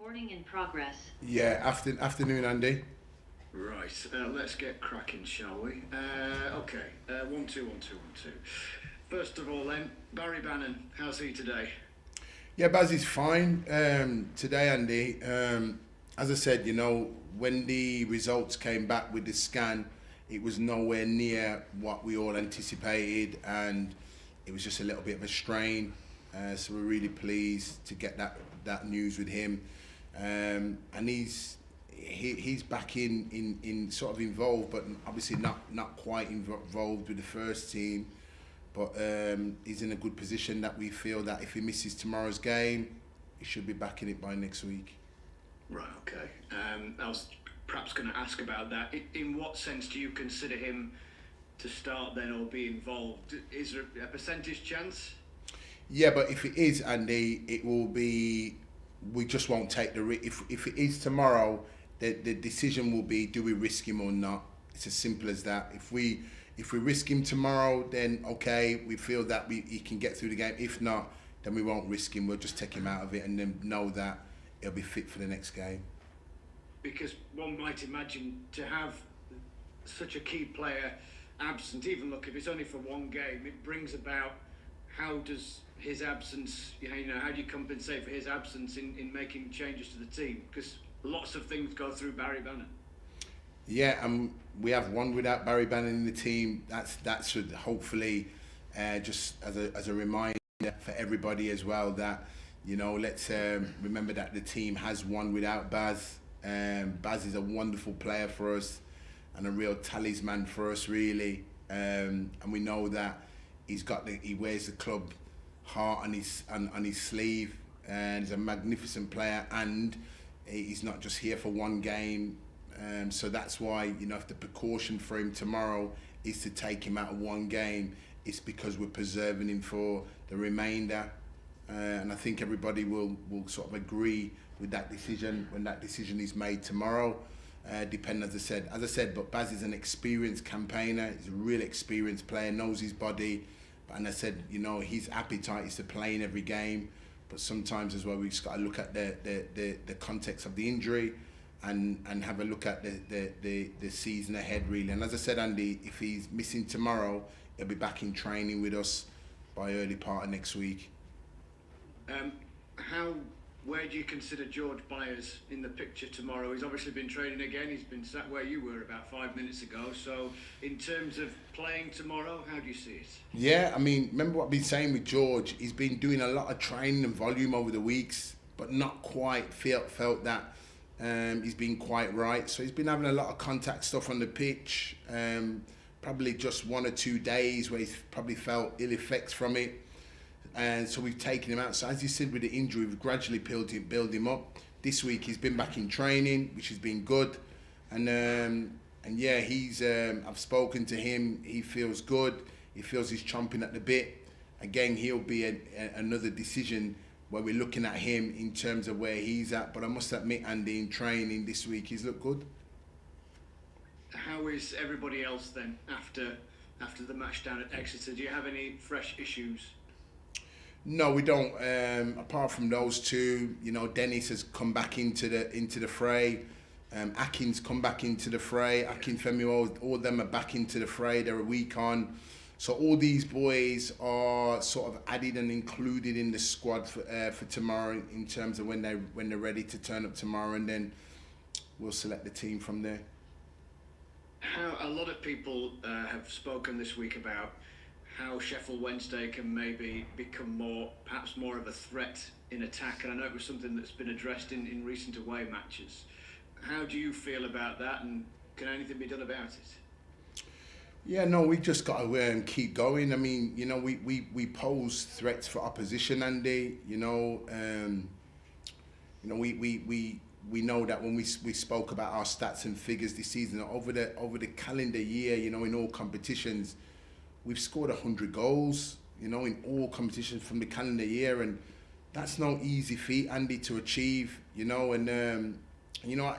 Recording in progress. Yeah, afternoon, Andy. Right, let's get cracking, shall we? Okay, 1-2-1-2-1-2. First of all then, Barry Bannon, how's he today? Yeah, Baz is fine today, Andy. As I said, when the results came back with the scan, it was nowhere near what we all anticipated, and it was just a little bit of a strain. So we're really pleased to get that news with him, and he's back in sort of involved, but obviously not quite involved with the first team. But he's in a good position that we feel that if he misses tomorrow's game, he should be back in it by next week. Right, okay. I was perhaps going to ask about that. In what sense do you consider him to start then or be involved? Is there a percentage chance? Yeah, but if it is, Andy, it will be. We just won't take the risk. If it is tomorrow, the decision will be: do we risk him or not? It's as simple as that. If we risk him tomorrow, then okay, we feel that he can get through the game. If not, then we won't risk him. We'll just take him out of it and then know that he'll be fit for the next game. Because one might imagine to have such a key player absent, even look, if it's only for one game, it brings about, how does his absence, how do you compensate for his absence in making changes to the team? Because lots of things go through Barry Bannon. Yeah, we have one without Barry Bannon in the team. That should hopefully just as a reminder for everybody as well that let's remember that the team has one without Baz. Baz is a wonderful player for us and a real talisman for us, really. And we know that he wears the club heart on his sleeve, and he's a magnificent player. And he's not just here for one game. So that's why, if the precaution for him tomorrow is to take him out of one game, it's because we're preserving him for the remainder. And I think everybody will sort of agree with that decision when that decision is made tomorrow. Depending, as I said, but Baz is an experienced campaigner. He's a really experienced player, knows his body. And I said, his appetite is to play in every game. But sometimes as well, we've just got to look at the context of the injury. And have a look at the season ahead, really. And as I said, Andy, if he's missing tomorrow, he'll be back in training with us by early part of next week. Where do you consider George Byers in the picture tomorrow? He's obviously been training again. He's been sat where you were about 5 minutes ago. So in terms of playing tomorrow, how do you see it? Yeah, remember what I've been saying with George. He's been doing a lot of training and volume over the weeks, but not quite felt that he's been quite right. So he's been having a lot of contact stuff on the pitch. Probably just 1 or 2 days where he's probably felt ill effects from it. And so we've taken him out. So as you said, with the injury, we've gradually built him up. This week he's been back in training, which has been good. And yeah, I've spoken to him. He feels good. He feels he's chomping at the bit. Again, he'll be another decision where we're looking at him in terms of where he's at. But I must admit, Andy, in training this week, he's looked good. How is everybody else then after the match down at Exeter? Do you have any fresh issues? No, we don't. Apart from those two, Dennis has come back into the fray. Akin's come back into the fray. Akin, Femi, all of them are back into the fray. They're a week on. So all these boys are sort of added and included in the squad for tomorrow in terms of when they're ready to turn up tomorrow, and then we'll select the team from there. How a lot of people have spoken this week about how Sheffield Wednesday can maybe become perhaps more of a threat in attack, and I know it was something that's been addressed in recent away matches. How do you feel about that, and can anything be done about it? Yeah, no, we just got to keep going. We pose threats for opposition, Andy. We know that when we spoke about our stats and figures this season over the calendar year, in all competitions, we've scored 100 goals, in all competitions from the calendar year, and that's no easy feat, Andy, to achieve, and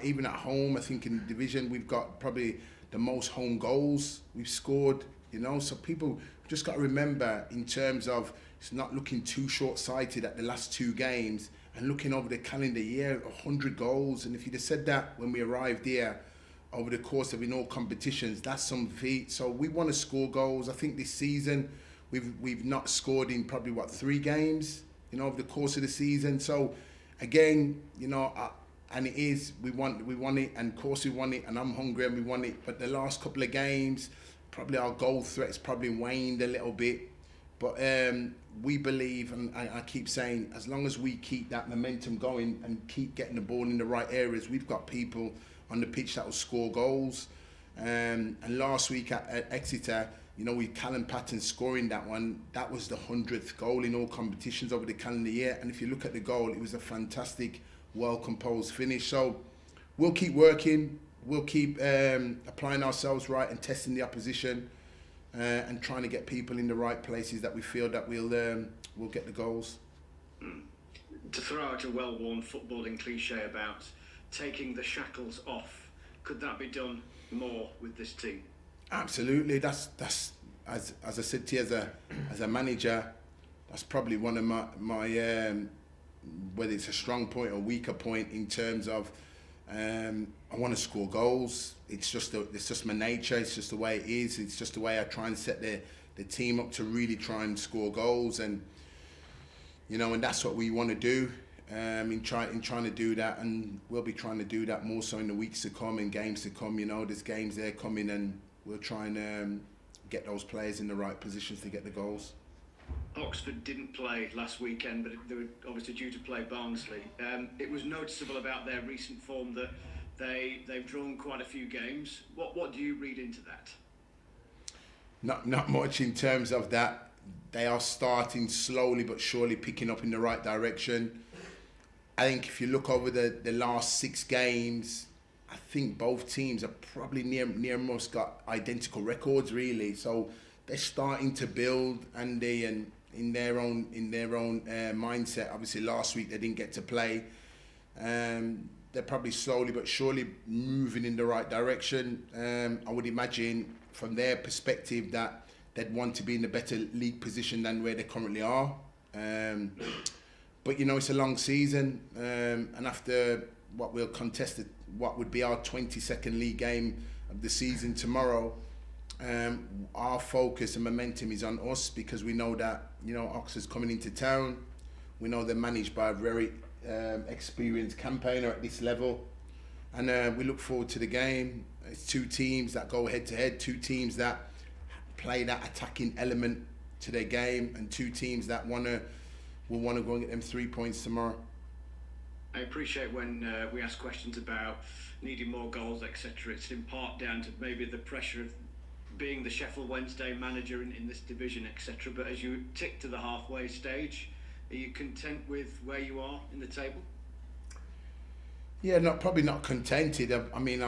even at home, I think in the division, we've got probably the most home goals we've scored, you know. So people just got to remember, in terms of, it's not looking too short-sighted at the last 2 games and looking over the calendar year, 100 goals. And if you'd have said that when we arrived here, over the course of in all competitions, that's some feat. So we want to score goals. I think this season we've not scored in probably 3 games, you know, over the course of the season. So again, you know, and it is, we want it, and of course we want it, and I'm hungry and we want it. But the last couple of games, probably our goal threat's probably waned a little bit. But we believe, and I keep saying, as long as we keep that momentum going and keep getting the ball in the right areas, we've got people on the pitch that will score goals. And last week at Exeter, you know, with Callum Patton scoring that one, that was the 100th goal in all competitions over the calendar year. And if you look at the goal, it was a fantastic, well-composed finish. So we'll keep working, we'll keep applying ourselves right and testing the opposition, and trying to get people in the right places that we feel that we'll get the goals. To throw out a well-worn footballing cliche about taking the shackles off, could that be done more with this team? Absolutely. That's as I said to you, as a manager, that's probably one of my whether it's a strong point or weaker point, in terms of I want to score goals. It's just my nature. It's just the way it is. It's just the way I try and set the team up to really try and score goals, and you know, and that's what we want to do. In trying to do that, and we'll be trying to do that more so in the weeks to come and games to come. You know, there's games there coming, and we'll try and get those players in the right positions to get the goals. Oxford didn't play last weekend, but they were obviously due to play Barnsley. It was noticeable about their recent form that they've drawn quite a few games. What do you read into that? Not much in terms of that. They are starting slowly but surely picking up in the right direction. I think if you look over the last 6 games, I think both teams are probably near most got identical records, really. So they're starting to build, and in their own mindset. Obviously, last week they didn't get to play. They're probably slowly but surely moving in the right direction. I would imagine from their perspective that they'd want to be in a better league position than where they currently are. But you know, it's a long season, and after what we'll contest, what would be our 22nd league game of the season tomorrow, our focus and momentum is on us, because we know that, you know, Oxford's coming into town. We know they're managed by a very experienced campaigner at this level, and we look forward to the game. It's 2 teams that go head to head, 2 teams that play that attacking element to their game, and 2 teams that will want to go and get them 3 points tomorrow. I appreciate when we ask questions about needing more goals, etc. It's in part down to maybe the pressure of being the Sheffield Wednesday manager in this division, etc. But as you tick to the halfway stage, are you content with where you are in the table? Yeah, probably not contented. I mean,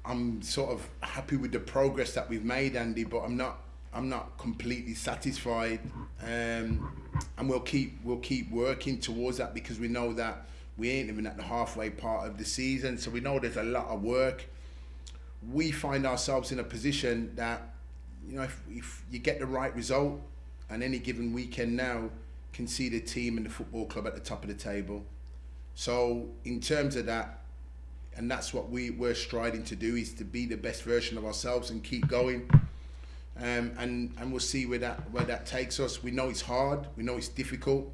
I'm sort of happy with the progress that we've made, Andy, but I'm not completely satisfied. And we'll keep working towards that, because we know that we ain't even at the halfway part of the season, so we know there's a lot of work. We find ourselves in a position that, you know, if you get the right result on any given weekend now, can see the team and the football club at the top of the table. So in terms of that, and that's what we're striding to do, is to be the best version of ourselves and keep going. And we'll see where that takes us. We know it's hard. We know it's difficult.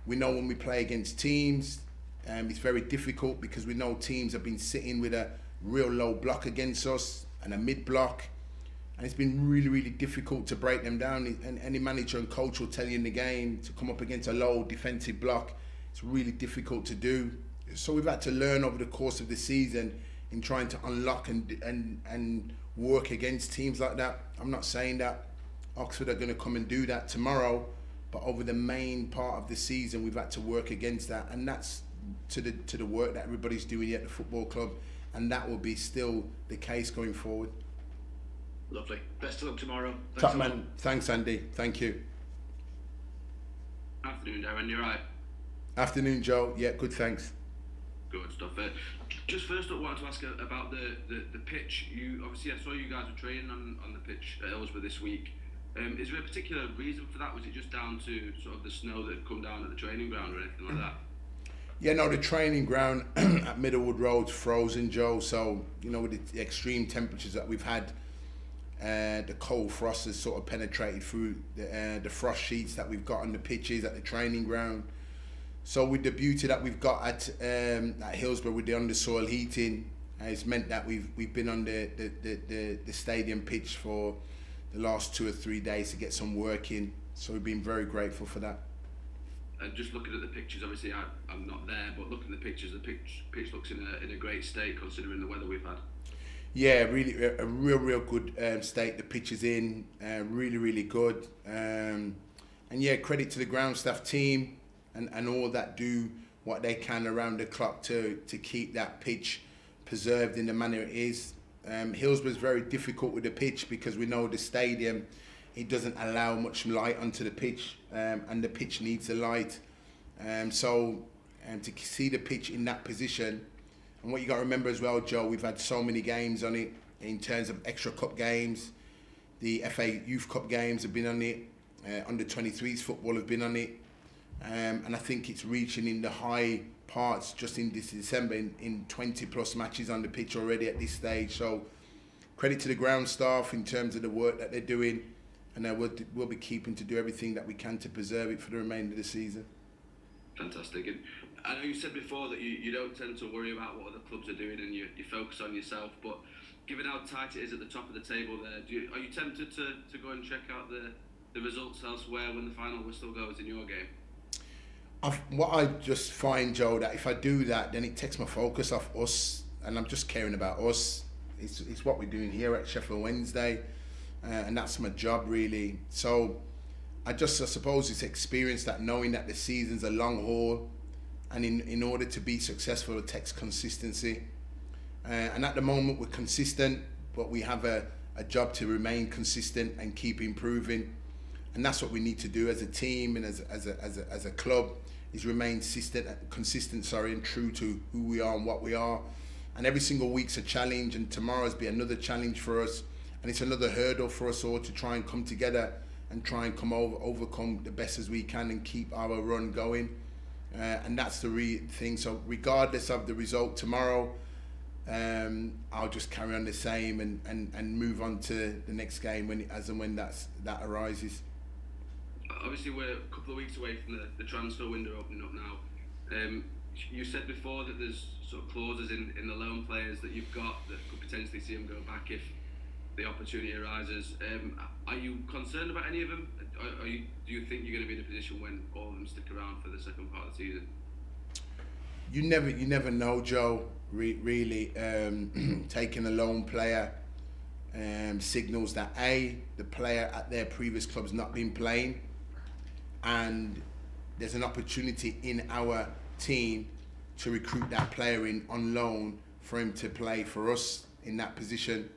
We know when we play against teams, it's very difficult, because we know teams have been sitting with a real low block against us and a mid block, and it's been really, really difficult to break them down. And any manager and coach will tell you in the game, to come up against a low defensive block, it's really difficult to do. So we've had to learn over the course of the season in trying to unlock and work against teams like that. I'm not saying that Oxford are going to come and do that tomorrow, but over the main part of the season, we've had to work against that, and that's to the work that everybody's doing here at the football club, and that will be still the case going forward. Lovely. Best of luck tomorrow. Top man. Thanks, Andy. Thank you. Afternoon, Darren. You right? Afternoon, Joe. Yeah, good. Thanks. Good stuff. Just first up, I wanted to ask about the pitch. You obviously, I saw you guys were training on the pitch at Hillsborough this week. Is there a particular reason for that? Was it just down to sort of the snow that had come down at the training ground or anything like that? Yeah, no, the training ground at Middlewood Road's frozen, Joe. So, with the extreme temperatures that we've had, the cold frost has sort of penetrated through the frost sheets that we've got on the pitches at the training ground. So with the beauty that we've got at Hillsborough with the undersoil heating, it's meant that we've been on the stadium pitch for the last 2 or 3 days to get some work in. So we've been very grateful for that. And just looking at the pictures, obviously I'm not there, but looking at the pictures, the pitch looks in a great state considering the weather we've had. Yeah, really a real good state the pitch is in, really good. And yeah, credit to the ground staff team and all that do what they can around the clock to keep that pitch preserved in the manner it is. Hillsborough's very difficult with the pitch because we know the stadium, it doesn't allow much light onto the pitch, and the pitch needs the light. So to see the pitch in that position, and what you got to remember as well, Joe, we've had so many games on it in terms of extra cup games. The FA Youth Cup games have been on it. Under 23s football have been on it. And I think it's reaching in the high parts just in this December in 20 plus matches on the pitch already at this stage. So credit to the ground staff in terms of the work that they're doing, and we'll be keeping to do everything that we can to preserve it for the remainder of the season. Fantastic. And I know you said before that you don't tend to worry about what other clubs are doing and you focus on yourself, but given how tight it is at the top of the table there, are you tempted to go and check out the results elsewhere when the final whistle goes in your game? What I just find, Joe, that if I do that, then it takes my focus off us, and I'm just caring about us. It's what we're doing here at Sheffield Wednesday, and that's my job really. So I suppose it's experience that knowing that the season's a long haul, and in order to be successful it takes consistency. And at the moment we're consistent, but we have a job to remain consistent and keep improving. And that's what we need to do as a team and as a club, is remain consistent, and true to who we are and what we are. And every single week's a challenge, and tomorrow's be another challenge for us, and it's another hurdle for us all to try and come together and try and overcome the best as we can and keep our run going. And that's the thing. So regardless of the result tomorrow, I'll just carry on the same and move on to the next game when that arises. Obviously we're a couple of weeks away from the transfer window opening up now. You said before that there's sort of clauses in the loan players that you've got that could potentially see them go back if the opportunity arises. Are you concerned about any of them? Do you think you're going to be in a position when all of them stick around for the second part of the season? You never know, Joe. Really, taking a loan player signals that the player at their previous club's not been playing, and there's an opportunity in our team to recruit that player in on loan for him to play for us in that position.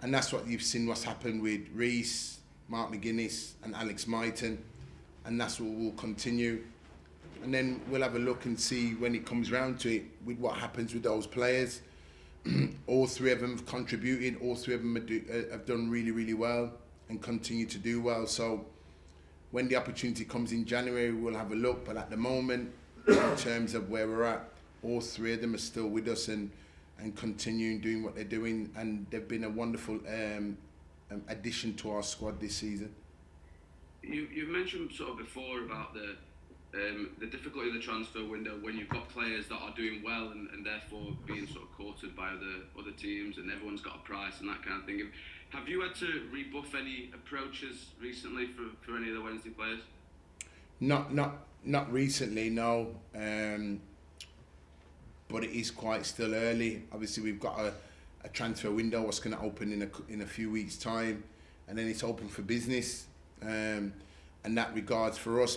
And that's what you've seen what's happened with Reece, Mark McGuinness and Alex Myton, and that's what will continue. And then we'll have a look and see when it comes round to it with what happens with those players. All three of them have contributed, all three of them have done really well and continue to do well. So when the opportunity comes in January, we'll have a look. But at the moment, in terms of where we're at, all three of them are still with us and continuing doing what they're doing. And they've been a wonderful addition to our squad this season. You've mentioned sort of before about the difficulty of the transfer window when you've got players that are doing well and therefore being sort of courted by other teams and everyone's got a price and that kind of thing. Have you had to rebuff any approaches recently for any of the Wednesday players? Not recently, no. But it is quite still early. Obviously, we've got a transfer window what's going to open in a few weeks' time, and then it's open for business. And that regards for us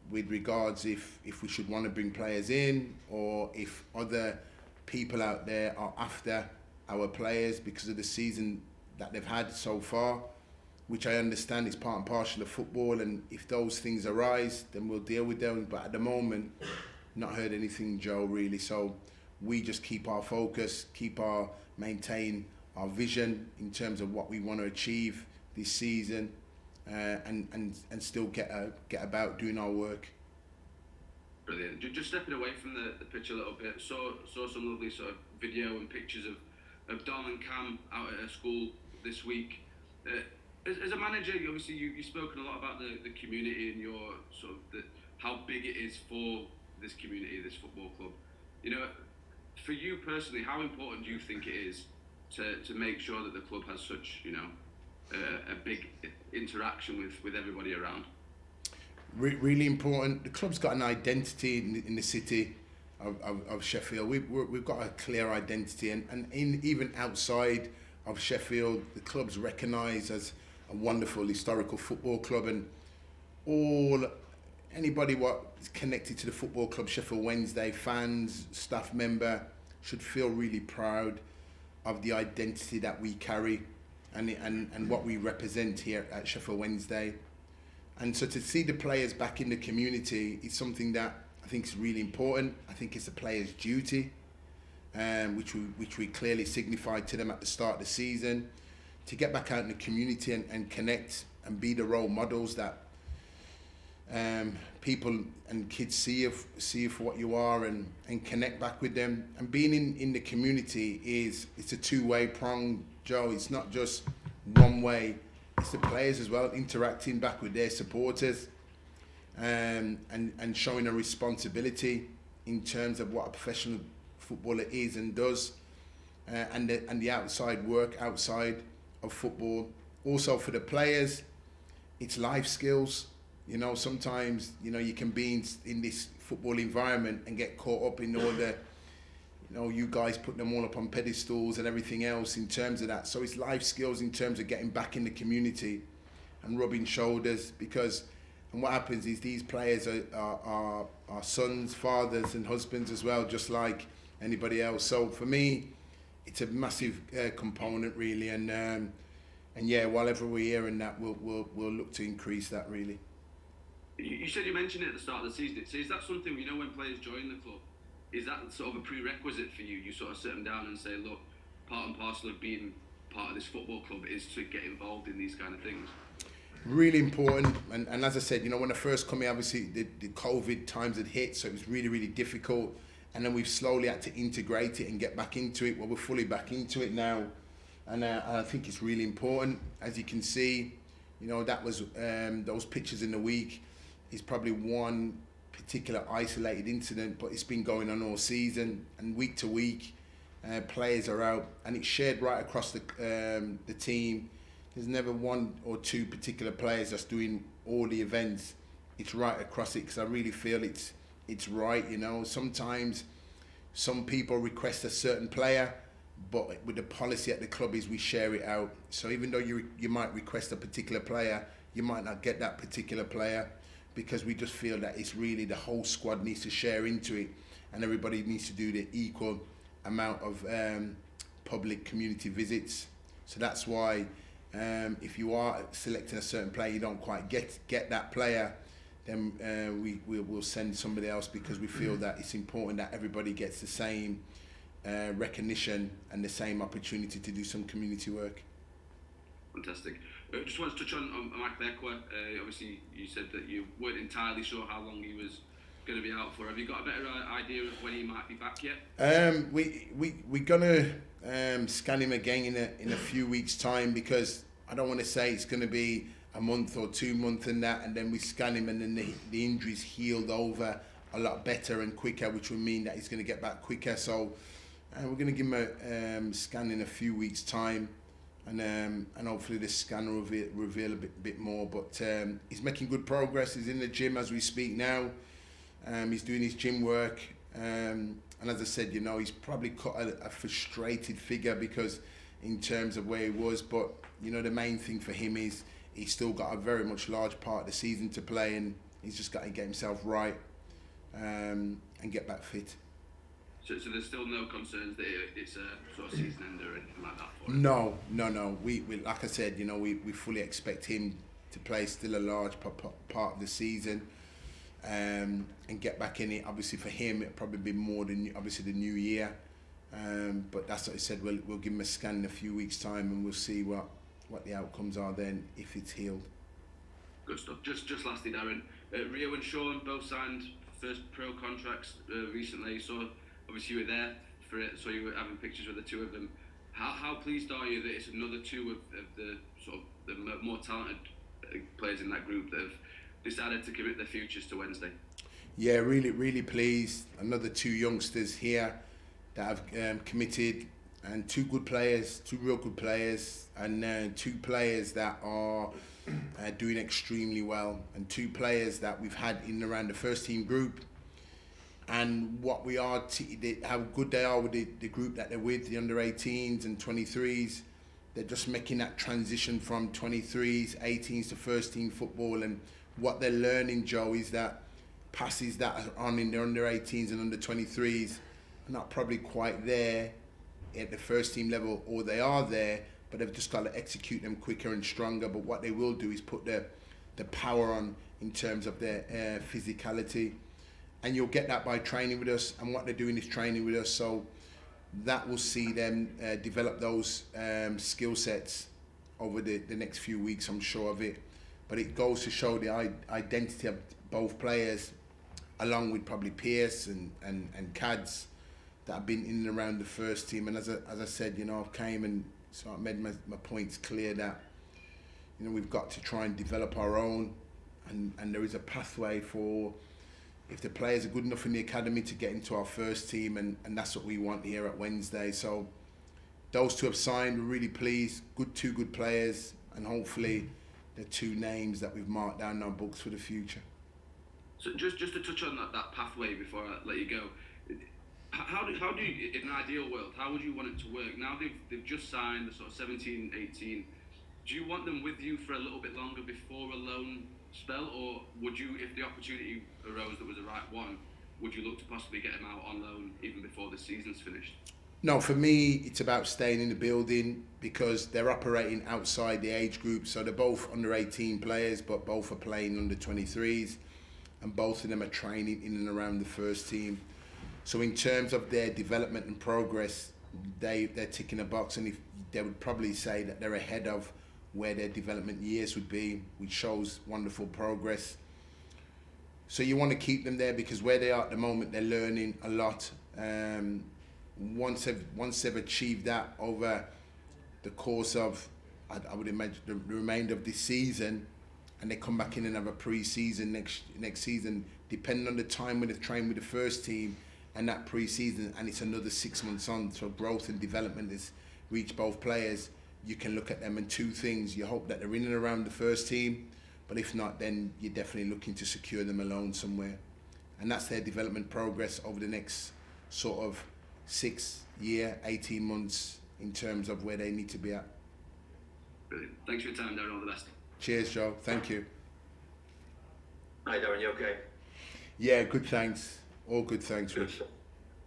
with regards if we should want to bring players in, or if other people out there are after our players because of the season that they've had so far, which I understand is part and parcel of football, and if those things arise then we'll deal with them. But at the moment, not heard anything, Joe, really. So we just keep our focus, maintain our vision in terms of what we want to achieve this season, and still get about doing our work. Brilliant. Just stepping away from the pitch a little bit, saw some lovely sort of video and pictures of Dom and Cam out at a school this week. As a manager, obviously you've spoken a lot about the community and your sort of how big it is for this community, this football club. You know, for you personally, how important do you think it is to make sure that the club has such, you know, a big interaction with everybody around? Really important. The club's got an identity in the city of Sheffield. We've got a clear identity, and even outside of Sheffield, the club's recognised as a wonderful historical football club, and anybody what is connected to the football club, Sheffield Wednesday, fans, staff member, should feel really proud of the identity that we carry and what we represent here at Sheffield Wednesday. And so to see the players back in the community is something that I think is really important. I think it's a player's duty, which we clearly signified to them at the start of the season, to get back out in the community and connect and be the role models that people and kids see you for what you are, and connect back with them. And being in the community it's a two-way prong, Joe. It's not just one way. It's the players as well, interacting back with their supporters, and showing a responsibility in terms of what a professional footballer is and does, and the outside work outside of football. Also for the players, it's life skills. You know, sometimes, you know, you can be in this football environment and get caught up in all the, you know, you guys put them all up on pedestals and everything else in terms of that. So it's life skills in terms of getting back in the community and rubbing shoulders, and what happens is these players are sons, fathers and husbands as well, just like anybody else. So for me, it's a massive component really, and yeah, whatever we're hearing that, we'll look to increase that really. You said you mentioned it at the start of the season. So is that something, you know, when players join the club, is that sort of a prerequisite for you? You sort of sit them down and say, look, part and parcel of being part of this football club is to get involved in these kind of things? Really important. And as I said, you know, when I first come here, obviously the COVID times had hit, so it was really, really difficult. And then we've slowly had to integrate it and get back into it. Well, we're fully back into it now. And I think it's really important. As you can see, you know, that was those pictures in the week is probably one particular isolated incident, but it's been going on all season, and week to week players are out, and it's shared right across the team. There's never one or two particular players that's doing all the events. It's right across it, because I really feel it's right. You know, sometimes some people request a certain player, but with the policy at the club is we share it out. So even though you might request a particular player, you might not get that particular player, because we just feel that it's really the whole squad needs to share into it, and everybody needs to do the equal amount of public community visits. So that's why if you are selecting a certain player, you don't quite get that player, then we'll send somebody else, because we feel that it's important that everybody gets the same recognition and the same opportunity to do some community work. Fantastic. Just wanted to touch on Mike Beckwith. Obviously, you said that you weren't entirely sure how long he was going to be out for. Have you got a better idea of when he might be back yet? We're gonna scan him again in a few weeks' time, because I don't want to say it's going to be a month or 2 months and that, and then we scan him and then the injury's healed over a lot better and quicker, which would mean that he's going to get back quicker. So we're going to give him a scan in a few weeks' time. And hopefully this scan will reveal a bit more. But he's making good progress. He's in the gym as we speak now. He's doing his gym work. And as I said, you know, he's probably cut a frustrated figure, because in terms of where he was. But, you know, the main thing for him is he's still got a very much large part of the season to play, and he's just got to get himself right and get back fit. So there's still no concerns that it's a sort of season ender or anything like that for him? No. We like I said, you know, we fully expect him to play still a large part of the season. and get back in it. Obviously for him, it'll probably be more than obviously the new year. But that's what he said. We'll give him a scan in a few weeks' time, and we'll see what the outcomes are then if it's healed. Good stuff. Just lastly, Darren, Rio and Sean both signed first pro contracts recently. So obviously you were there for it. So you were having pictures with the two of them. How pleased are you that it's another two of the sort of the more talented players in that group that have decided to commit their futures to Wednesday? Yeah, really pleased. Another two youngsters here that have committed, and two real good players, and two players that are doing extremely well, and two players that we've had in and around the first team group, and what we are, how good they are with the group that they're with, the under 18s and 23s. They're just making that transition from 23s, 18s to first team football, and what they're learning, Joe, is that passes that are on in the under 18s and under 23s are not probably quite there at the first team level, or they are there, but they've just got to execute them quicker and stronger. But what they will do is put the power on in terms of their physicality, and you'll get that by training with us, and what they're doing is training with us, so that will see them develop those skill sets over the next few weeks, I'm sure of it. But it goes to show the identity of both players, along with probably Pierce and Cads, that have been in and around the first team. And as I said, you know, I came and so I made my points clear that, you know, we've got to try and develop our own, and there is a pathway for, if the players are good enough in the academy, to get into our first team, and that's what we want here at Wednesday. So those two have signed. We're really pleased. Two good players, and hopefully the two names that we've marked down in our books for the future. So just to touch on that pathway before I let you go, how do you, in an ideal world, how would you want it to work? Now they've just signed the sort of 17, 18. Do you want them with you for a little bit longer before a loan spell, or would you, if the opportunity arose that was the right one, would you look to possibly get them out on loan even before the season's finished? No, for me, it's about staying in the building, because they're operating outside the age group. So they're both under 18 players, but both are playing under 23s, and both of them are training in and around the first team. So in terms of their development and progress, they're ticking a box, and if they would probably say that they're ahead of where their development years would be, which shows wonderful progress. So you want to keep them there, because where they are at the moment, they're learning a lot. Once they've achieved that over the course of, I would imagine, the remainder of this season, and they come back in and have a pre-season next season, depending on the time when they've trained with the first team and that pre-season, and it's another 6 months on, so growth and development has reached both players. You can look at them in two things. You hope that they're in and around the first team, but if not, then you're definitely looking to secure them a loan somewhere. And that's their development progress over the next sort of 6 year, 18 months in terms of where they need to be at. Brilliant. Thanks for your time, Darren. All the best. Cheers, Joe. Thank you. Hi, Darren. You okay? Yeah, good, thanks. All good, thanks, Good Rich. stuff.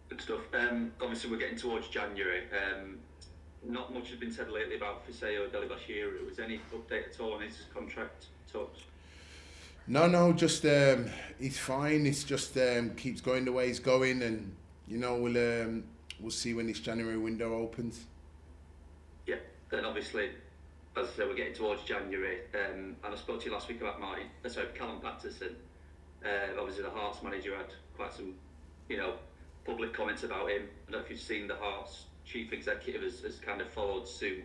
Good stuff. Obviously, we're getting towards January. Not much has been said lately about Fiseo Delibashiru. Was any update at all on his contract talks? No, just he's fine. It's just keeps going the way he's going, and you know, we'll see when this January window opens. Yeah. Then obviously, as I said, we're getting towards January, and I spoke to you last week about Callum Patterson. Obviously, the Hearts manager had quite some, public comments about him. I don't know if you've seen the Hearts chief executive has kind of followed suit.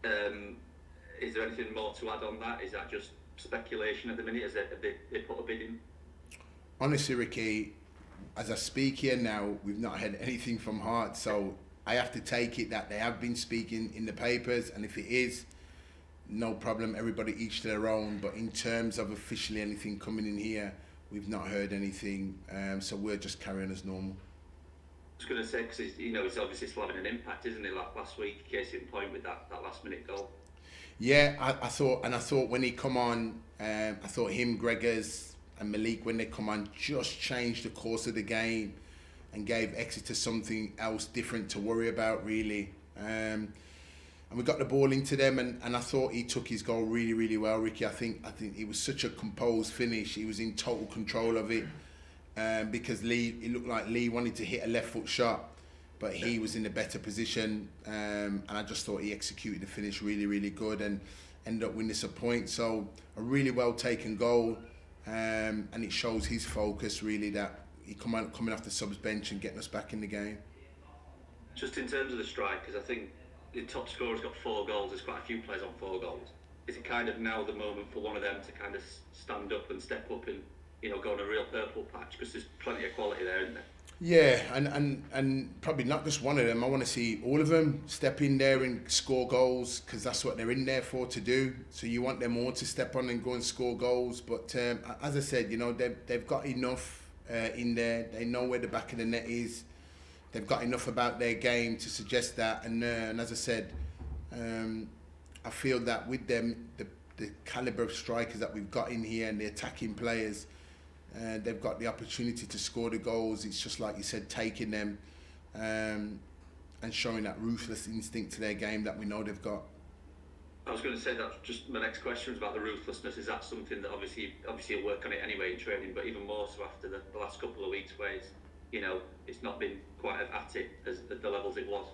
Is there anything more to add on that? Is that just speculation at the minute? Have they put a bid in? Honestly, Ricky, as I speak here now, we've not had anything from Hearts, so I have to take it that they have been speaking in the papers, and if it is, no problem, everybody each to their own. But in terms of officially anything coming in here, we've not heard anything, so we're just carrying as normal. I was going to say, because it's obviously still having an impact, isn't it? Like last week, case in point with that last minute goal. Yeah, I thought when he come on, I thought him, Gregors and Malik, when they come on, just changed the course of the game and gave Exeter something else different to worry about, really. we got the ball into them, and I thought he took his goal really, really well, Ricky. I think it was such a composed finish. He was in total control of it, because it looked like Lee wanted to hit a left foot shot, but he was in a better position, and I just thought he executed the finish really, really good and ended up winning us a point. So a really well taken goal, and it shows his focus really, that he coming off the subs bench and getting us back in the game. Just in terms of the strikers, I think the top scorer's got 4 goals. There's quite a few players on 4 goals. Is it kind of now the moment for one of them to kind of stand up and step up and, you know, go on a real purple patch? Because there's plenty of quality there, isn't there? Yeah, and probably not just one of them. I want to see all of them step in there and score goals, because that's what they're in there for, to do. So you want them all to step on and go and score goals. But as I said, you know, they've got enough in there. They know where the back of the net is. They've got enough about their game to suggest that, and as I said, I feel that with them, the calibre of strikers that we've got in here and the attacking players, they've got the opportunity to score the goals. It's just like you said, taking them and showing that ruthless instinct to their game that we know they've got. I was going to say that just my next question was about the ruthlessness. Is that something that obviously you'll work on it anyway in training, but even more so after the last couple of weeks where it's not been quite at it as at the levels it was?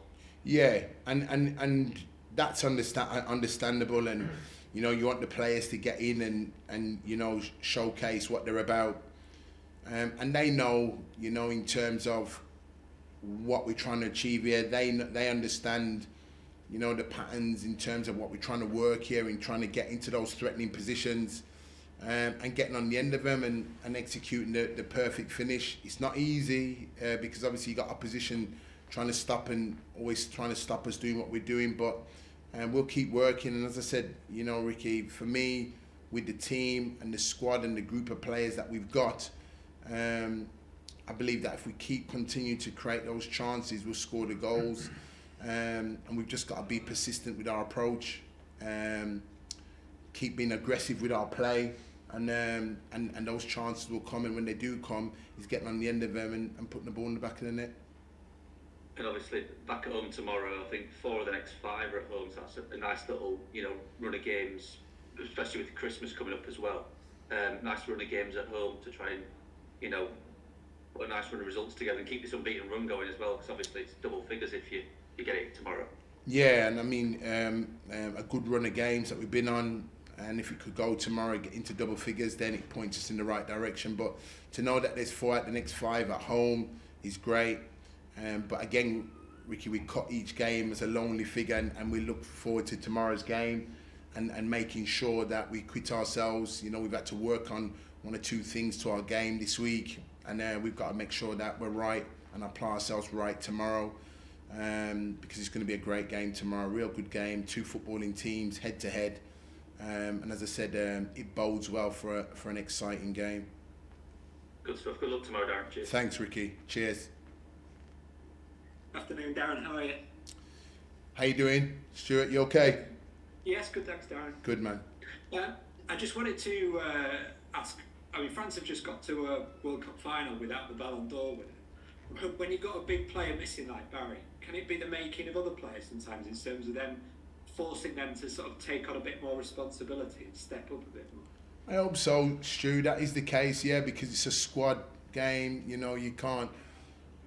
Yeah, and that's understandable, and you know, you want the players to get in and you know, showcase what they're about, and they know, you know, in terms of what we're trying to achieve here, they understand, you know, the patterns in terms of what we're trying to work here and trying to get into those threatening positions, and getting on the end of them and executing the perfect finish. It's not easy, because obviously you got opposition trying to stop and always trying to stop us doing what we're doing, but we'll keep working. And as I said, you know, Ricky, for me, with the team and the squad and the group of players that we've got, I believe that if we keep continuing to create those chances, we'll score the goals. And we've just got to be persistent with our approach, keep being aggressive with our play, and those chances will come, and when they do come, is getting on the end of them and putting the ball in the back of the net. And obviously back at home tomorrow, I think 4 of the next 5 are at home, so that's a nice little, you know, run of games, especially with Christmas coming up as well. Nice run of games at home to try and, you know, put a nice run of results together and keep this unbeaten run going as well, because obviously it's double figures if you get it tomorrow. Yeah, and I mean, a good run of games that we've been on, and if we could go tomorrow, get into double figures, then it points us in the right direction. But to know that there's 4 out of the next 5 at home is great. But again, Ricky, we cut each game as a lonely figure, and we look forward to tomorrow's game and making sure that we quit ourselves. You know, we've had to work on 1 or 2 things to our game this week, and we've got to make sure that we're right and apply ourselves right tomorrow, because it's going to be a great game tomorrow, a real good game, 2 footballing teams head to head, and as I said, it bodes well for an exciting game. Good stuff. Good luck tomorrow, Darren. Cheers. Thanks, Ricky. Cheers. Afternoon, Darren. How are you? How you doing, Stuart? You okay? Yes, good. Thanks, Darren. Good, man. I just wanted to ask. I mean, France have just got to a World Cup final without the Ballon d'Or winner. When you've got a big player missing like Barry, can it be the making of other players sometimes in terms of them forcing them to sort of take on a bit more responsibility and step up a bit more? I hope so, Stu. That is the case, yeah, because it's a squad game. You know, you can't.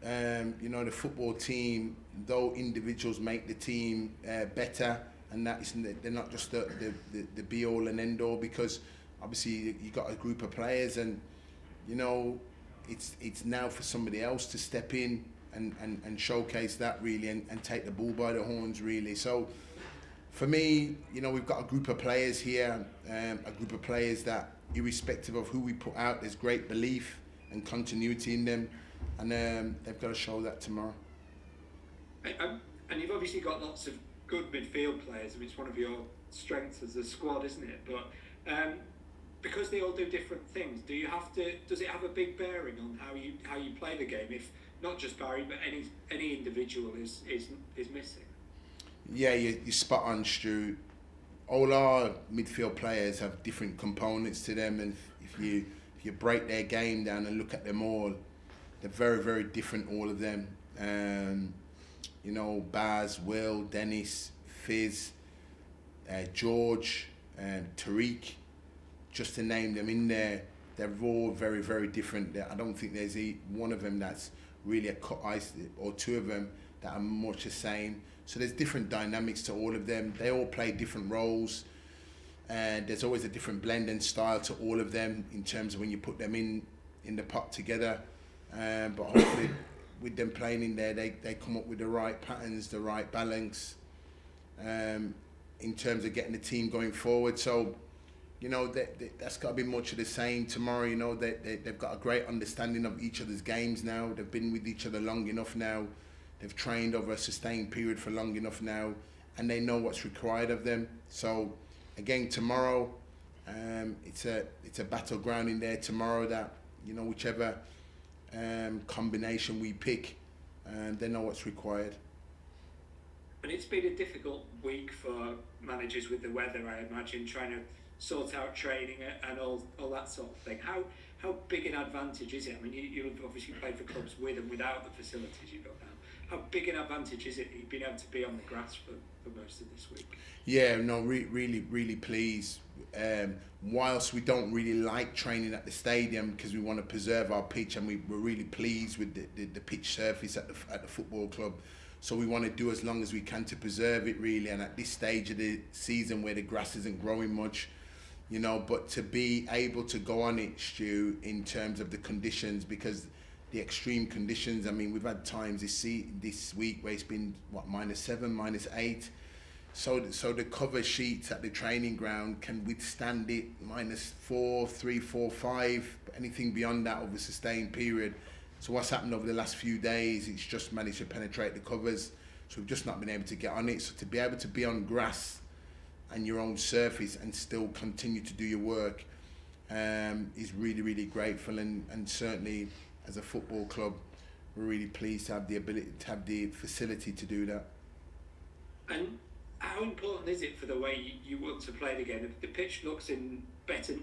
You know, the football team, though individuals make the team better, and that isn't, they're not just the be all and end all, because obviously you got a group of players, and you know, it's now for somebody else to step in and showcase that really, and take the bull by the horns really. So for me, you know, we've got a group of players here, a group of players that, irrespective of who we put out, there's great belief and continuity in them. And they've got to show that tomorrow. And you've obviously got lots of good midfield players. I mean, it's one of your strengths as a squad, isn't it? But because they all do different things, does it have a big bearing on how you play the game? If not just Barry, but any individual is missing. Yeah, you're spot on, Stu. All our midfield players have different components to them, and if you break their game down and look at them all, they're very, very different, all of them. You know, Baz, Will, Dennis, Fizz, George, Tariq, just to name them in there. They're all very, very different. I don't think there's one of them that's really a cut ice, or two of them that are much the same. So there's different dynamics to all of them. They all play different roles, and there's always a different blend and style to all of them in terms of when you put them in the pot together. But hopefully with them playing in there, they come up with the right patterns, the right balance in terms of getting the team going forward. So, you know, that's got to be much of the same tomorrow. You know, they've got a great understanding of each other's games now. They've been with each other long enough now. They've trained over a sustained period for long enough now, and they know what's required of them. So, again, tomorrow, it's a battleground in there tomorrow that, you know, whichever combination we pick, they know what's required. And it's been a difficult week for managers with the weather, I imagine, trying to sort out training and all that sort of thing. How big an advantage is it? I mean, you've obviously played for clubs with and without the facilities you've got now. How big an advantage is it that you've been able to be on the grass for most of this week? Yeah, no, really pleased. Whilst we don't really like training at the stadium because we want to preserve our pitch, and we're really pleased with the pitch surface at the football club. So we want to do as long as we can to preserve it, really. And at this stage of the season where the grass isn't growing much, you know, but to be able to go on it, Stu, in terms of the conditions, because the extreme conditions, I mean, we've had times this week where it's been, -7, -8. So the cover sheets at the training ground can withstand it -4, 3, 4, 5, but anything beyond that over a sustained period. So what's happened over the last few days, it's just managed to penetrate the covers. So we've just not been able to get on it. So to be able to be on grass and your own surface and still continue to do your work is really grateful, and certainly as a football club we're really pleased to have the ability to have the facility to do that. And how important is it for the way you want to play it again? If the pitch looks in better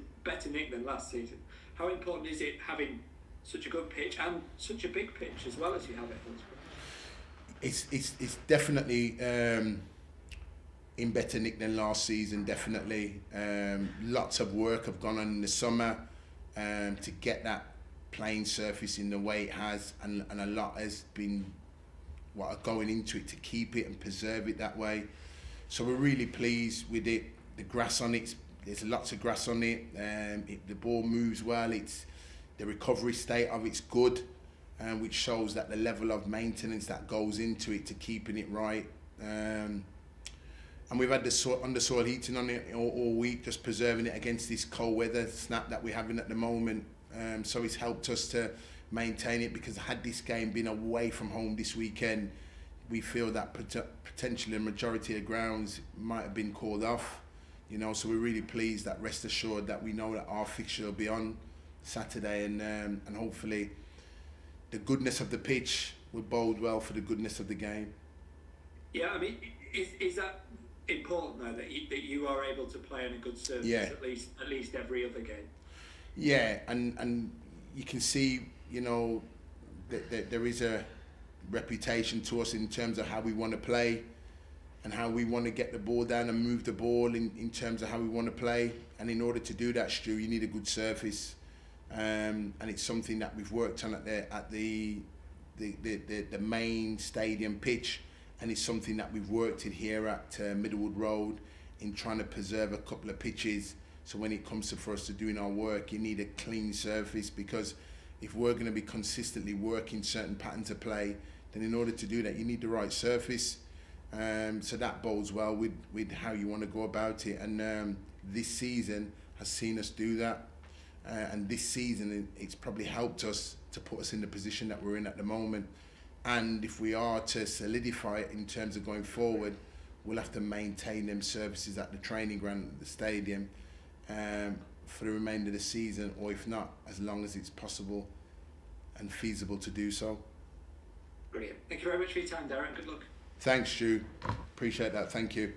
nick than last season, how important is it having such a good pitch and such a big pitch as well as you have at Hillsborough? It's definitely in better nick than last season, definitely. Lots of work have gone on in the summer to get that playing surface in the way it has, and a lot has been going into it to keep it and preserve it that way. So we're really pleased with it. The grass on it, there's lots of grass on it. The ball moves well. The recovery state of it's good, which shows that the level of maintenance that goes into it to keeping it right. And we've had the undersoil heating on it all week, just preserving it against this cold weather snap that we're having at the moment. So it's helped us to maintain it, because had this game been away from home this weekend, we feel that potentially a majority of the grounds might have been called off. You know, so we're really pleased that, rest assured, that we know that our fixture will be on Saturday, and hopefully the goodness of the pitch will bode well for the goodness of the game. Yeah, I mean, is that important though, that you are able to play on a good surface? Yeah. at least every other game? Yeah, and you can see, you know, that there is a reputation to us in terms of how we want to play and how we want to get the ball down and move the ball in terms of how we want to play. And in order to do that, Stu, you need a good surface, and it's something that we've worked on at the main stadium pitch, and it's something that we've worked in here at Middlewood Road in trying to preserve a couple of pitches. So when it comes for us to doing our work, you need a clean surface, because if we're going to be consistently working certain patterns of play, then in order to do that, you need the right surface. So that bodes well with how you want to go about it. And this season has seen us do that. And this season, it's probably helped us to put us in the position that we're in at the moment. And if we are to solidify it in terms of going forward, we'll have to maintain them services at the training ground, at the stadium, for the remainder of the season, or if not, as long as it's possible and feasible to do so. Brilliant. Thank you very much for your time, Darren. Good luck. Thanks, Stu. Appreciate that. Thank you.